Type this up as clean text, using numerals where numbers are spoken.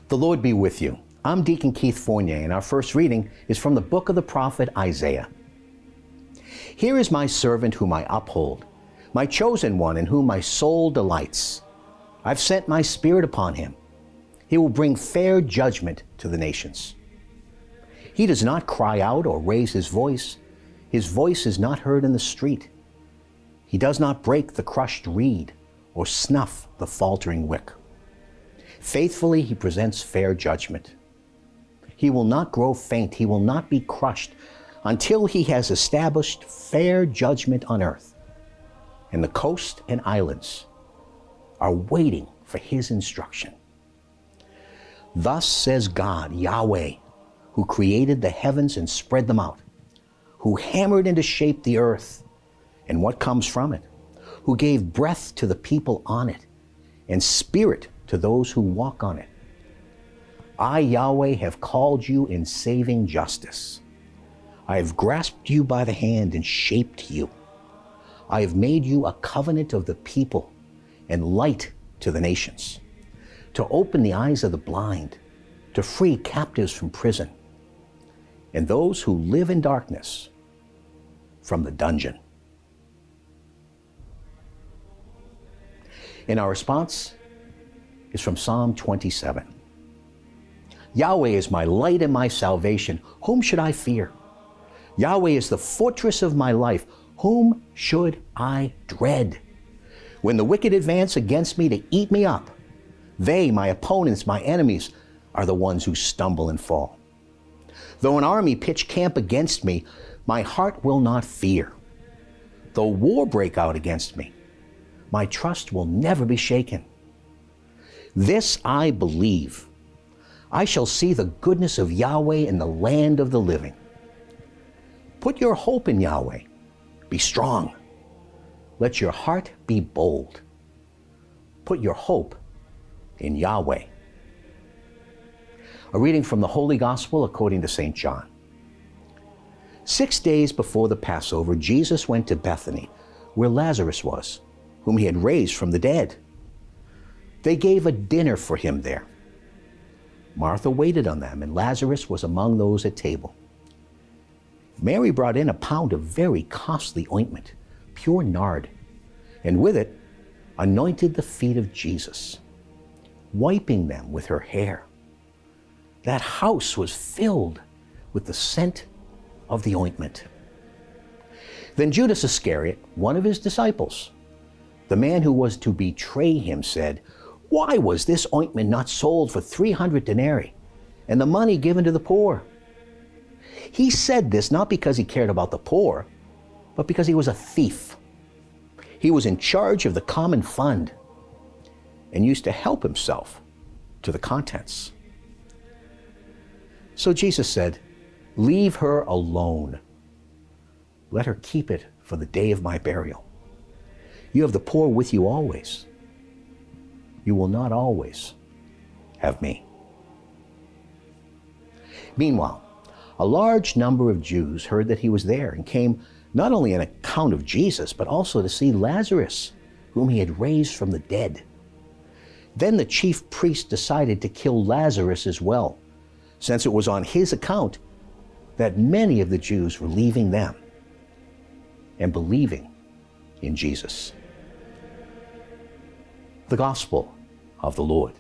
The Lord be with you. I'm Deacon Keith Fournier, and our first reading is from the book of the prophet Isaiah. Here is my servant whom I uphold, my chosen one in whom my soul delights. I've sent my spirit upon him. He will bring fair judgment to the nations. He does not cry out or raise his voice. His voice is not heard in the street. He does not break the crushed reed or snuff the faltering wick. Faithfully he presents fair judgment. He will not grow faint, he will not be crushed until he has established fair judgment on earth. And the coast and islands are waiting for his instruction. Thus says God, Yahweh, who created the heavens and spread them out, who hammered into shape the earth and what comes from it, who gave breath to the people on it and spirit to those who walk on it. I, Yahweh, have called you in saving justice. I have grasped you by the hand and shaped you. I have made you a covenant of the people and light to the nations, to open the eyes of the blind, to free captives from prison, and those who live in darkness from the dungeon. And our response is from Psalm 27. Yahweh is my light and my salvation. Whom should I fear? Yahweh is the fortress of my life. Whom should I dread? When the wicked advance against me to eat me up, they, my opponents, my enemies, are the ones who stumble and fall. Though an army pitch camp against me, my heart will not fear. Though war break out against me, my trust will never be shaken. This I believe. I shall see the goodness of Yahweh in the land of the living. Put your hope in Yahweh. Be strong. Let your heart be bold. Put your hope in Yahweh. A reading from the Holy Gospel according to St. John. 6 days before the Passover, Jesus went to Bethany, where Lazarus was, whom he had raised from the dead. They gave a dinner for him there. Martha waited on them, and Lazarus was among those at table. Mary brought in a pound of very costly ointment, pure nard, and with it anointed the feet of Jesus, wiping them with her hair. That house was filled with the scent of the ointment. Then Judas Iscariot, one of his disciples, the man who was to betray him, said, "Why was this ointment not sold for 300 denarii and the money given to the poor?" He said this not because he cared about the poor, but because he was a thief. He was in charge of the common fund and used to help himself to the contents. So Jesus said, "Leave her alone. Let her keep it for the day of my burial. You have the poor with you always. You will not always have me." Meanwhile, a large number of Jews heard that he was there and came not only on account of Jesus, but also to see Lazarus, whom he had raised from the dead. Then the chief priest decided to kill Lazarus as well, since it was on his account that many of the Jews were leaving them and believing in Jesus. The Gospel of the Lord.